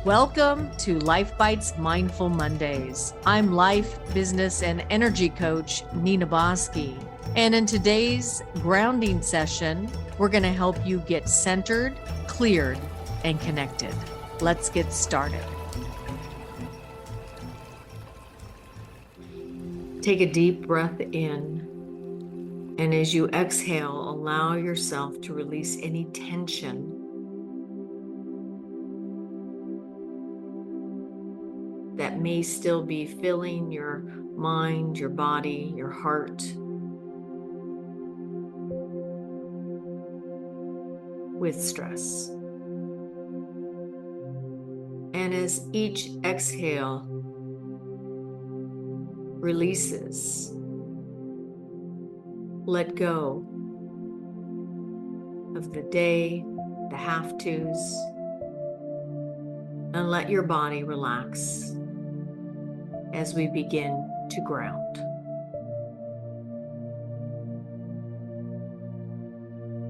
Welcome to LifeBites Mindful Mondays. I'm life, business, and energy coach Nina Bosky. And in today's grounding session, we're going to help you get centered, cleared, and connected. Let's get started. Take a deep breath in, and as you exhale, allow yourself to release any tension that may still be filling your mind, your body, your heart with stress. And as each exhale releases, let go of the day, the have-tos, and let your body relax as we begin to ground.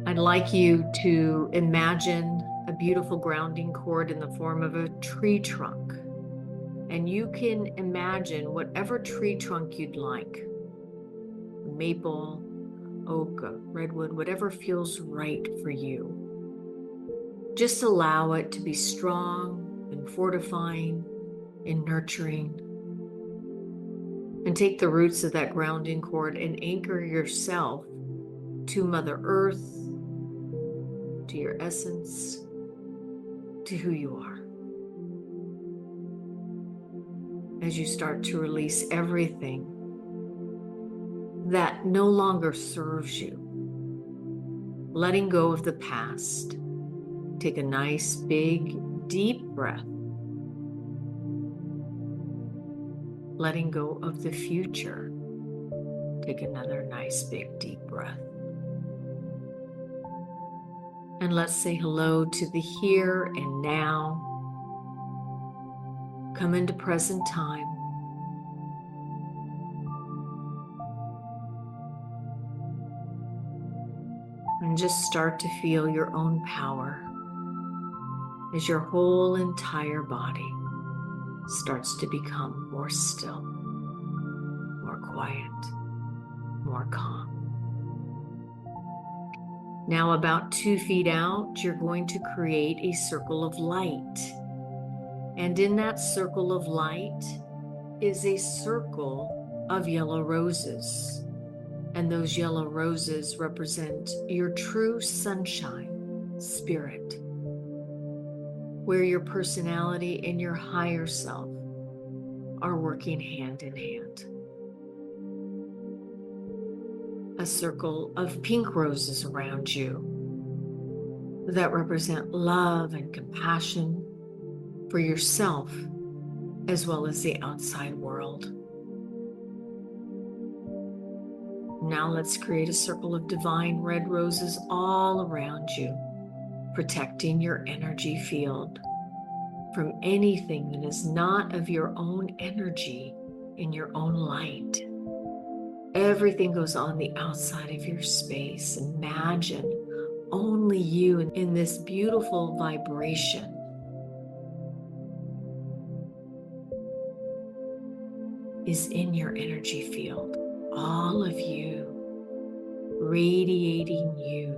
I'd like you to imagine a beautiful grounding cord in the form of a tree trunk. And you can imagine whatever tree trunk you'd like. Maple, oak, redwood, whatever feels right for you. Just allow it to be strong and fortifying and nurturing. And take the roots of that grounding cord and anchor yourself to Mother Earth, to your essence, to who you are. As you start to release everything that no longer serves you, letting go of the past, take a nice, big, deep breath. Letting go of the future. Take another nice, big, deep breath. And let's say hello to the here and now. Come into present time. And just start to feel your own power as your whole entire body starts to become more still, more quiet, more calm. Now, about 2 feet out, you're going to create a circle of light. And in that circle of light is a circle of yellow roses. And those yellow roses represent your true sunshine spirit, where your personality and your higher self are working hand in hand. A circle of pink roses around you that represent love and compassion for yourself as well as the outside world. Now let's create a circle of divine red roses all around you, protecting your energy field from anything that is not of your own energy in your own light. Everything goes on the outside of your space. Imagine only you in this beautiful vibration. Is in your energy field. All of you, radiating you.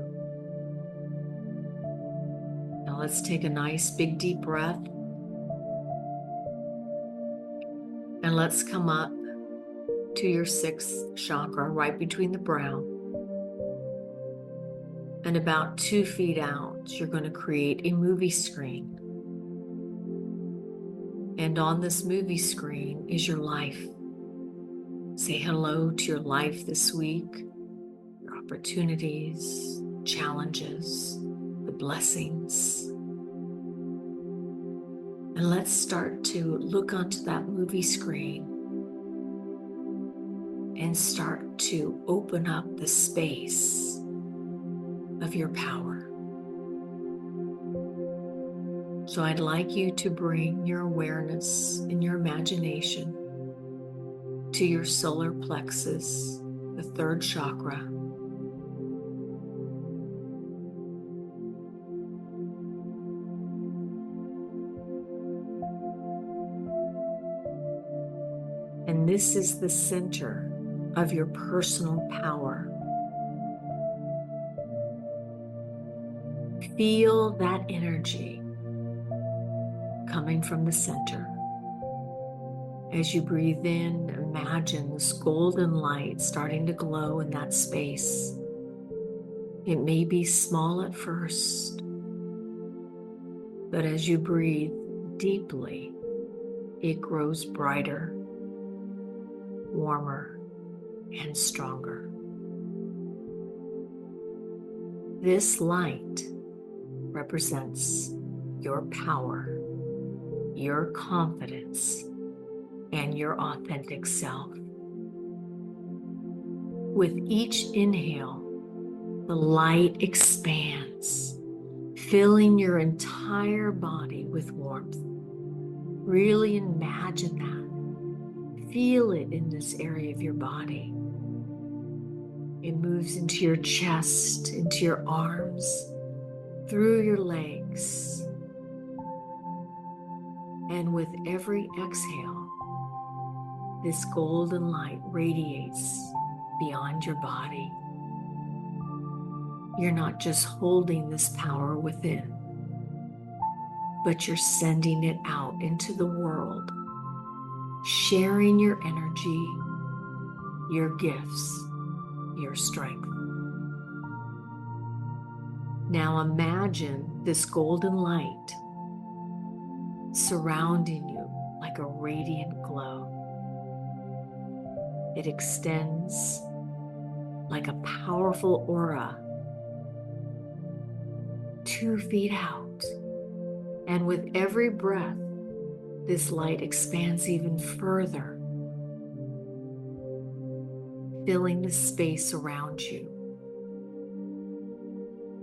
Now let's take a nice big deep breath. And let's come up to your 6th chakra, right between the brow. And about 2 feet out, you're going to create a movie screen. And on this movie screen is your life. Say hello to your life this week, your opportunities, challenges, the blessings. And let's start to look onto that movie screen and start to open up the space of your power. So I'd like you to bring your awareness and your imagination to your solar plexus, the 3rd chakra. And this is the center of your personal power. Feel that energy coming from the center. As you breathe in, imagine this golden light starting to glow in that space. It may be small at first, but as you breathe deeply, it grows brighter, warmer, and stronger. This light represents your power, your confidence, and your authentic self. With each inhale, the light expands, filling your entire body with warmth. Really imagine that. Feel it in this area of your body. It moves into your chest, into your arms, through your legs. And with every exhale, this golden light radiates beyond your body. You're not just holding this power within, but you're sending it out into the world, sharing your energy, your gifts, your strength. Now imagine this golden light surrounding you like a radiant glow. It extends like a powerful aura 2 feet out. And with every breath, this light expands even further, filling the space around you.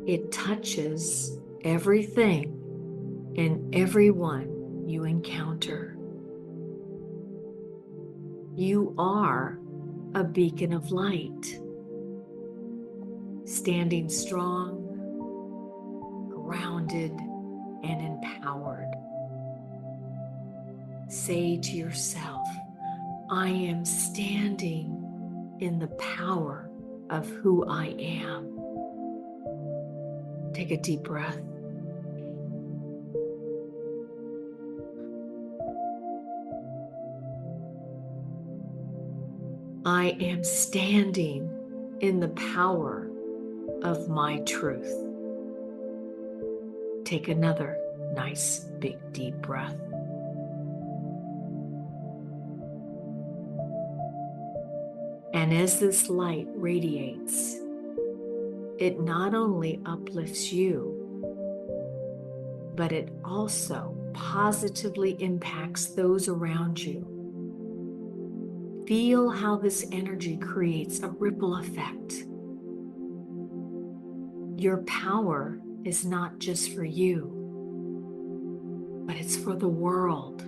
It touches everything and everyone you encounter. You are a beacon of light, standing strong, grounded, and empowered. Say to yourself, I am standing in the power of who I am. Take a deep breath. I am standing in the power of my truth. Take another nice big deep breath. And as this light radiates, it not only uplifts you, but it also positively impacts those around you. Feel how this energy creates a ripple effect. Your power is not just for you, but it's for the world.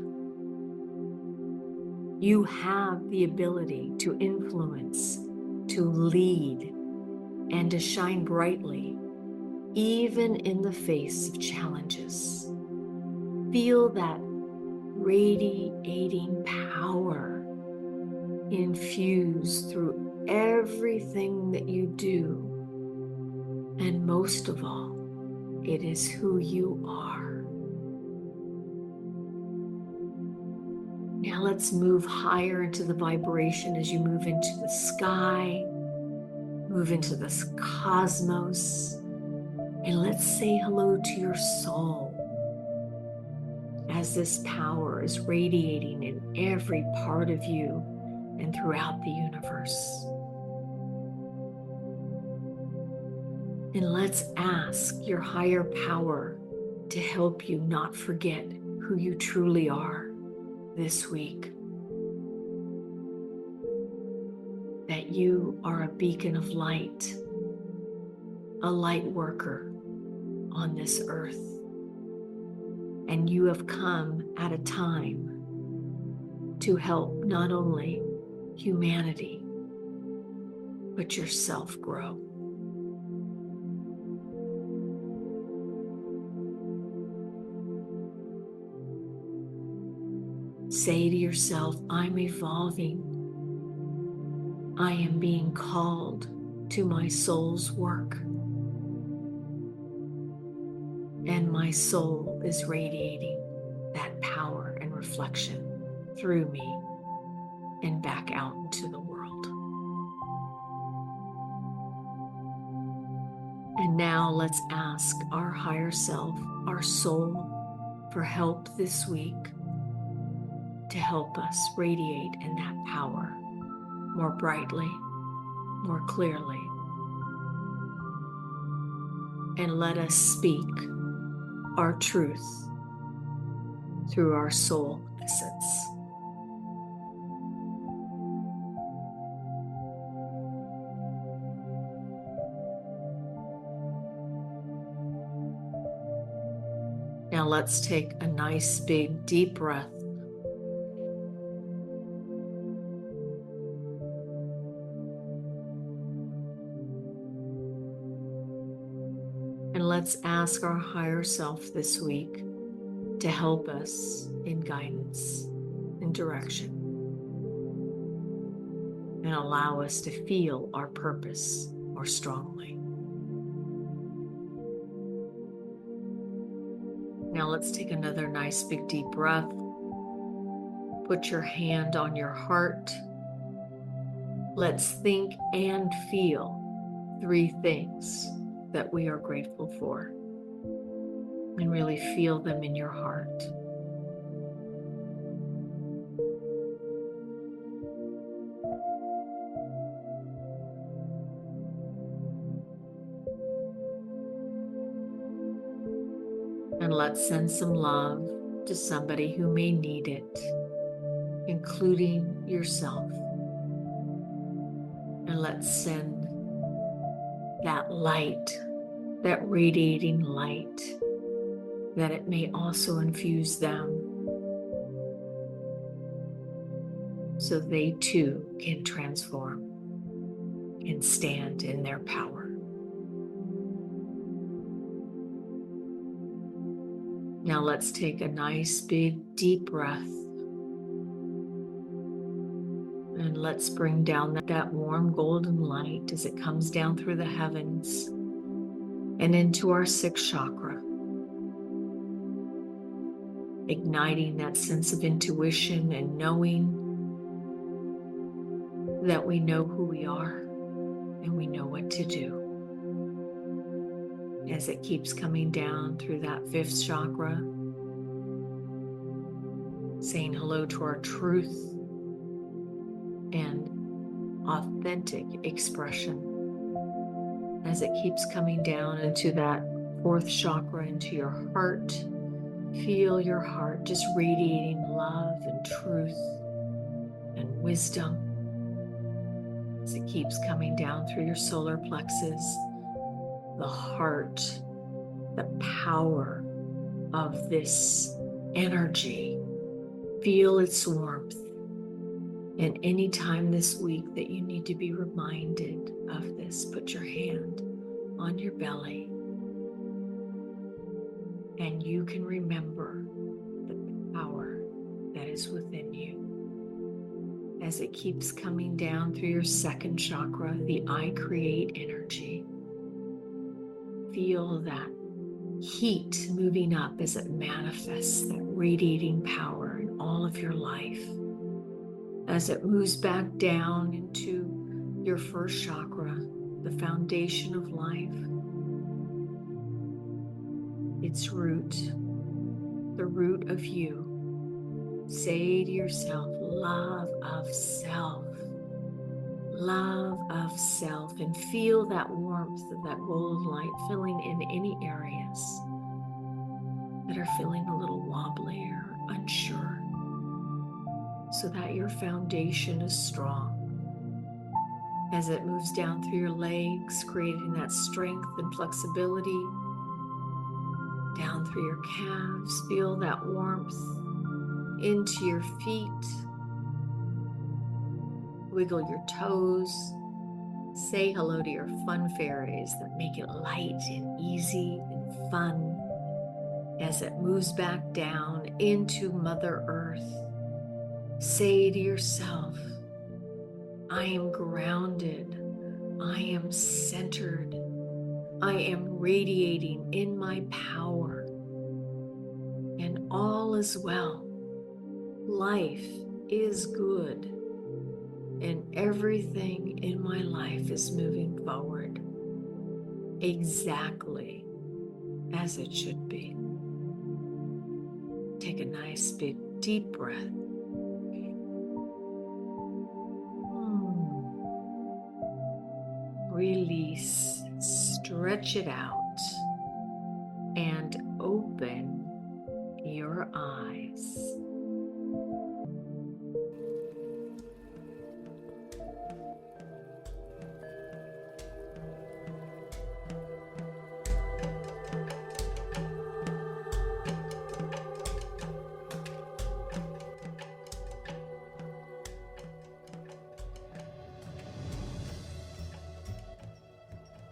You have the ability to influence, to lead, and to shine brightly, even in the face of challenges. Feel that radiating power infuse through everything that you do. And most of all, it is who you are. Now let's move higher into the vibration as you move into the sky, move into this cosmos, and let's say hello to your soul as this power is radiating in every part of you and throughout the universe. And let's ask your higher power to help you not forget who you truly are this week. That you are a beacon of light, a light worker on this earth. And you have come at a time to help not only humanity, but yourself grow. Say to yourself, I'm evolving. I am being called to my soul's work. And my soul is radiating that power and reflection through me and back out into the world. And now let's ask our higher self, our soul, for help this week to help us radiate in that power more brightly, more clearly. And let us speak our truth through our soul essence. Now let's take a nice big deep breath. And let's ask our higher self this week to help us in guidance and direction and allow us to feel our purpose more strongly. Now let's take another nice big deep breath. Put your hand on your heart. Let's think and feel 3 things that we are grateful for, and really feel them in your heart. And let's send some love to somebody who may need it, including yourself. And let's send that light, that radiating light, that it may also infuse them so they too can transform and stand in their power. Now let's take a nice big deep breath. And let's bring down that warm golden light as it comes down through the heavens and into our 6th chakra, igniting that sense of intuition and knowing that we know who we are and we know what to do. As it keeps coming down through that 5th chakra, saying hello to our truth and authentic expression. As it keeps coming down into that 4th chakra, into your heart, feel your heart just radiating love and truth and wisdom. As it keeps coming down through your solar plexus, the heart, the power of this energy. Feel its warmth. And any time this week that you need to be reminded of this, put your hand on your belly and you can remember the power that is within you. As it keeps coming down through your 2nd chakra, the I create energy. Feel that heat moving up as it manifests, that radiating power in all of your life. As it moves back down into your 1st chakra, the foundation of life, its root, the root of you. Say to yourself, love of self, and feel that warmth of that golden light filling in any areas that are feeling a little wobbly or unsure, so that your foundation is strong. As it moves down through your legs, creating that strength and flexibility, down through your calves, feel that warmth into your feet. Wiggle your toes. Say hello to your fun fairies that make it light and easy and fun. As it moves back down into Mother Earth, Say to yourself, I am grounded. I am centered. I am radiating in my power. And all is well. Life is good. And everything in my life is moving forward exactly as it should be. Take a nice big deep breath. Release, stretch it out, and open your eyes.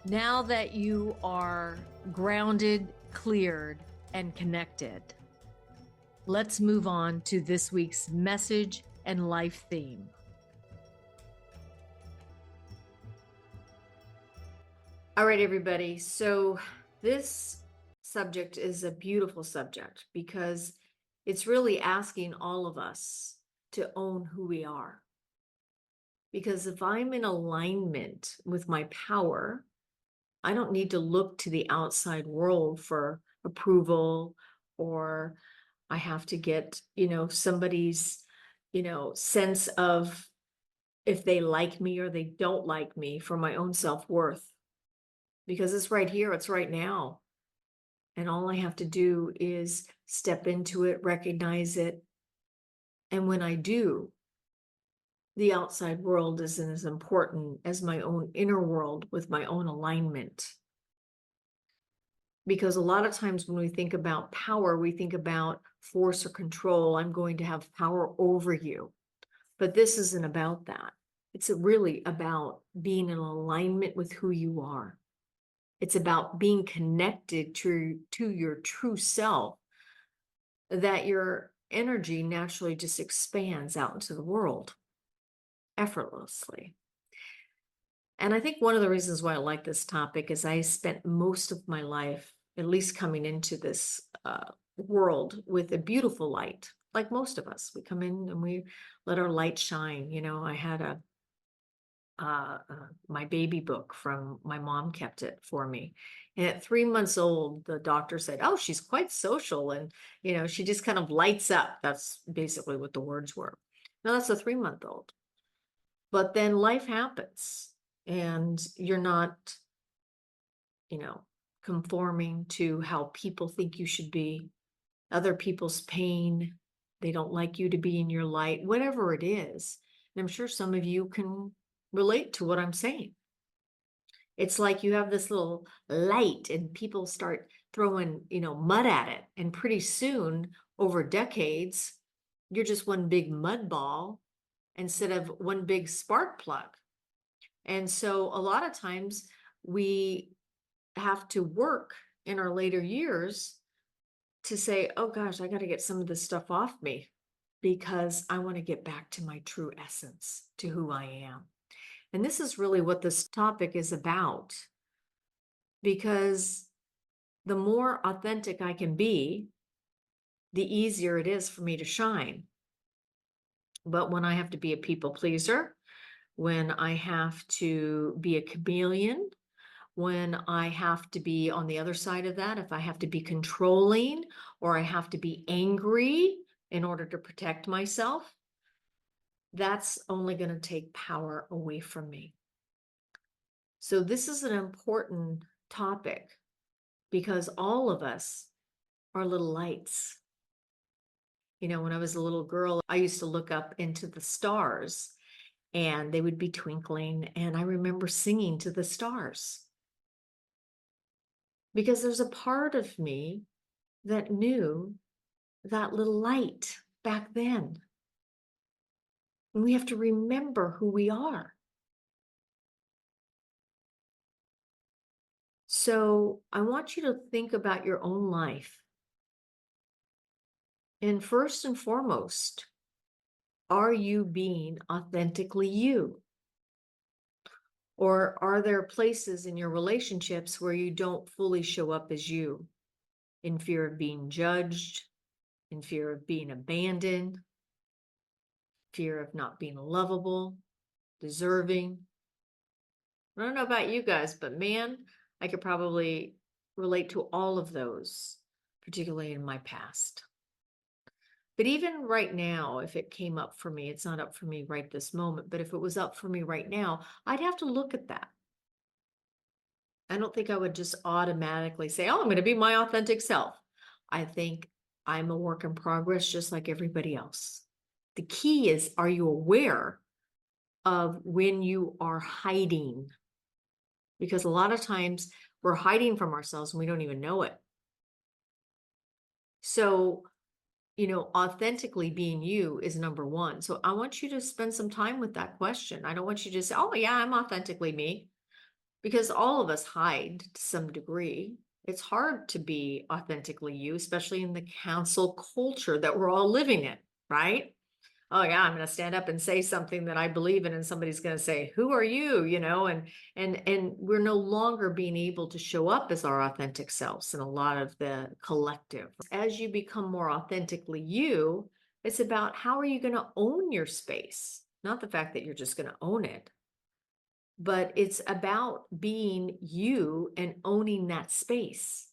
Now that you are grounded, cleared, and connected, let's move on to this week's message and life theme. All right, everybody. So this subject is a beautiful subject because it's really asking all of us to own who we are. Because if I'm in alignment with my power, I don't need to look to the outside world for approval, or I have to get, somebody's, sense of if they like me or they don't like me for my own self-worth. Because it's right here, it's right now. And all I have to do is step into it, recognize it. And when I do, the outside world isn't as important as my own inner world with my own alignment. Because a lot of times when we think about power, we think about force or control. I'm going to have power over you. But this isn't about that. It's really about being in alignment with who you are. It's about being connected to your true self, that your energy naturally just expands out into the world effortlessly. And I think one of the reasons why I like this topic is I spent most of my life, at least coming into this world, with a beautiful light. Like most of us, we come in and we let our light shine. I had my baby book from my mom, kept it for me. And at 3 months old, the doctor said, "Oh, she's quite social. And, she just kind of lights up." That's basically what the words were. Now that's a 3-month-old. But then life happens and you're not, conforming to how people think you should be, other people's pain. They don't like you to be in your light, whatever it is. And I'm sure some of you can relate to what I'm saying. It's like you have this little light and people start throwing, mud at it. And pretty soon, over decades, you're just one big mud ball instead of one big spark plug. And so a lot of times we have to work in our later years to say, oh gosh, I got to get some of this stuff off me because I want to get back to my true essence, to who I am. And this is really what this topic is about, because the more authentic I can be, the easier it is for me to shine. But when I have to be a people pleaser, when I have to be a chameleon, when I have to be on the other side of that, if I have to be controlling or I have to be angry in order to protect myself, that's only going to take power away from me. So this is an important topic because all of us are little lights. When I was a little girl, I used to look up into the stars and they would be twinkling. And I remember singing to the stars because there's a part of me that knew that little light back then. And we have to remember who we are. So I want you to think about your own life. And first and foremost, are you being authentically you? Or are there places in your relationships where you don't fully show up as you, in fear of being judged, in fear of being abandoned, fear of not being lovable, deserving? I don't know about you guys, but man, I could probably relate to all of those, particularly in my past. But even right now, if it came up for me, it's not up for me right this moment, but if it was up for me right now, I'd have to look at that. I don't think I would just automatically say, oh, I'm going to be my authentic self. I think I'm a work in progress, just like everybody else. The key is, are you aware of when you are hiding? Because a lot of times we're hiding from ourselves and we don't even know it. So, authentically being you is number one. So I want you to spend some time with that question. I don't want you to say, oh, yeah, I'm authentically me, because all of us hide to some degree. It's hard to be authentically you, especially in the cancel culture that we're all living in, right? Oh yeah, I'm going to stand up and say something that I believe in, and somebody's going to say, "Who are you?" And we're no longer being able to show up as our authentic selves in a lot of the collective. As you become more authentically you, it's about how are you going to own your space, not the fact that you're just going to own it, but it's about being you and owning that space.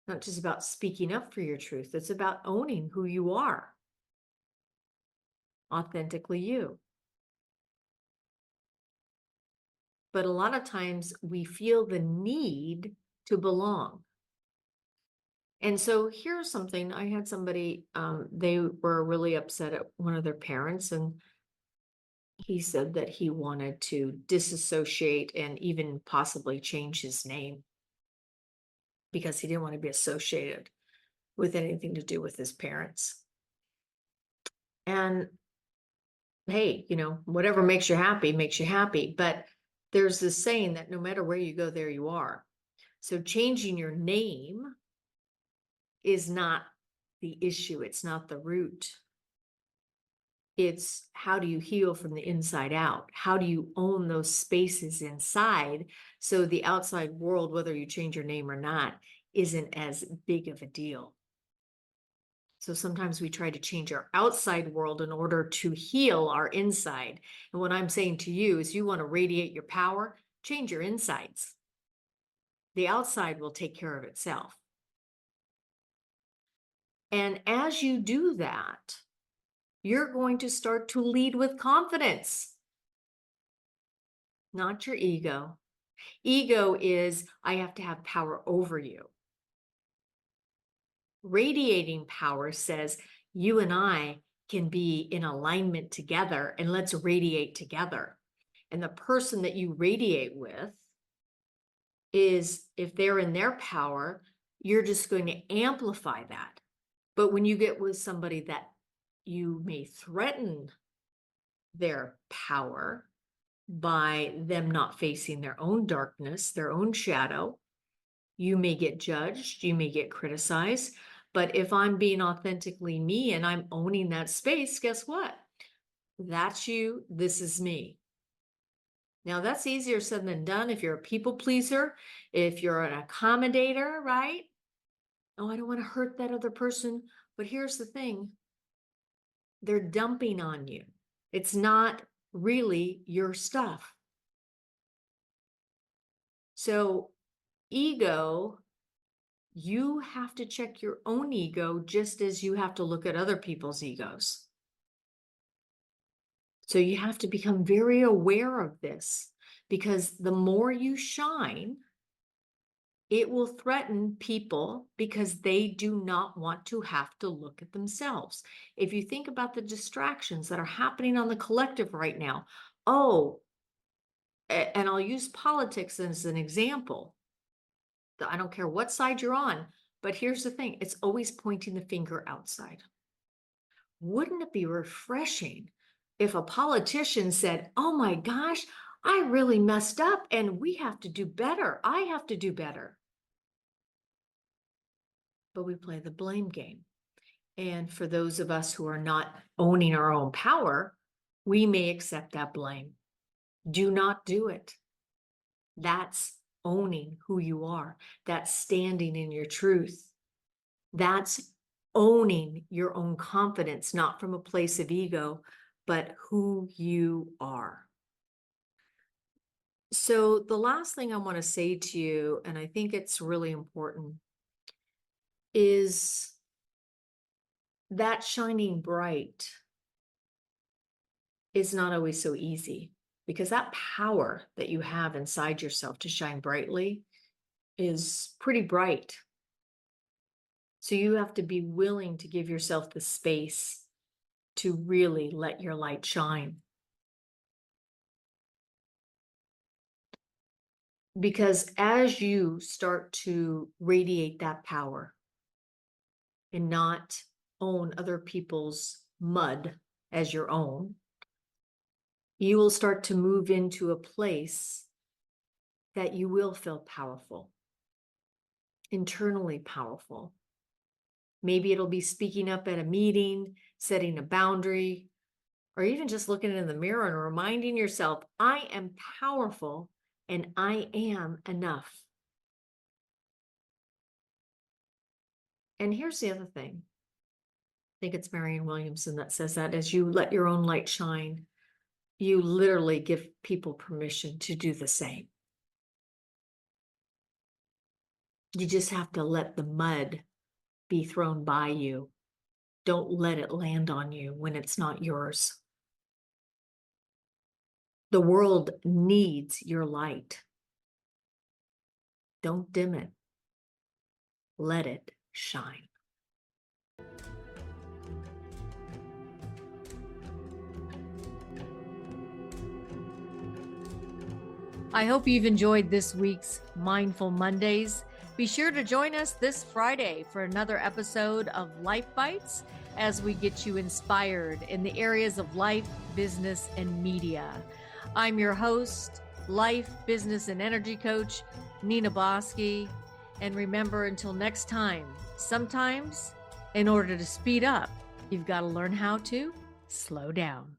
Not just about speaking up for your truth. It's about owning who you are, authentically you. But a lot of times we feel the need to belong. And so here's something. I had somebody, they were really upset at one of their parents, and he said that he wanted to disassociate and even possibly change his name because he didn't want to be associated with anything to do with his parents. And hey, whatever makes you happy makes you happy. But there's this saying that no matter where you go, there you are. So changing your name is not the issue. It's not the root. It's how do you heal from the inside out? How do you own those spaces inside so the outside world, whether you change your name or not, isn't as big of a deal? So sometimes we try to change our outside world in order to heal our inside. And what I'm saying to you is, you want to radiate your power, change your insides. The outside will take care of itself. And as you do that, you're going to start to lead with confidence, not your ego. Ego is, I have to have power over you. Radiating power says, you and I can be in alignment together, and let's radiate together. And the person that you radiate with is, if they're in their power, you're just going to amplify that. But when you get with somebody that you may threaten their power by them not facing their own darkness, their own shadow, you may get judged, you may get criticized. But if I'm being authentically me and I'm owning that space, guess what? That's you. This is me. Now, that's easier said than done if you're a people pleaser, if you're an accommodator, right? Oh, I don't want to hurt that other person. But here's the thing, they're dumping on you. It's not really your stuff. So, ego, you have to check your own ego just as you have to look at other people's egos. So you have to become very aware of this, because the more you shine, it will threaten people because they do not want to have to look at themselves. If you think about the distractions that are happening on the collective right now, and I'll use politics as an example. I don't care what side you're on, but here's the thing, it's always pointing the finger outside. Wouldn't it be refreshing if a politician said, oh my gosh, I really messed up and we have to do better. I have to do better. But we play the blame game. And for those of us who are not owning our own power, we may accept that blame. Do not do it. That's owning who you are. That's standing in your truth. That's owning your own confidence, not from a place of ego, but who you are. So the last thing I want to say to you, and I think it's really important, is that shining bright is not always so easy, because that power that you have inside yourself to shine brightly is pretty bright. So you have to be willing to give yourself the space to really let your light shine. Because as you start to radiate that power and not own other people's mud as your own, you will start to move into a place that you will feel powerful, internally powerful. Maybe it'll be speaking up at a meeting, setting a boundary, or even just looking in the mirror and reminding yourself, I am powerful and I am enough. And here's the other thing. I think it's Marianne Williamson that says that as you let your own light shine, you literally give people permission to do the same. You just have to let the mud be thrown by you. Don't let it land on you when it's not yours. The world needs your light. Don't dim it. Let it shine. I hope you've enjoyed this week's Mindful Mondays. Be sure to join us this Friday for another episode of LifeBites as we get you inspired in the areas of life, business, and media. I'm your host, life, business, and energy coach, Nina Bosky. And remember, until next time, sometimes in order to speed up, you've got to learn how to slow down.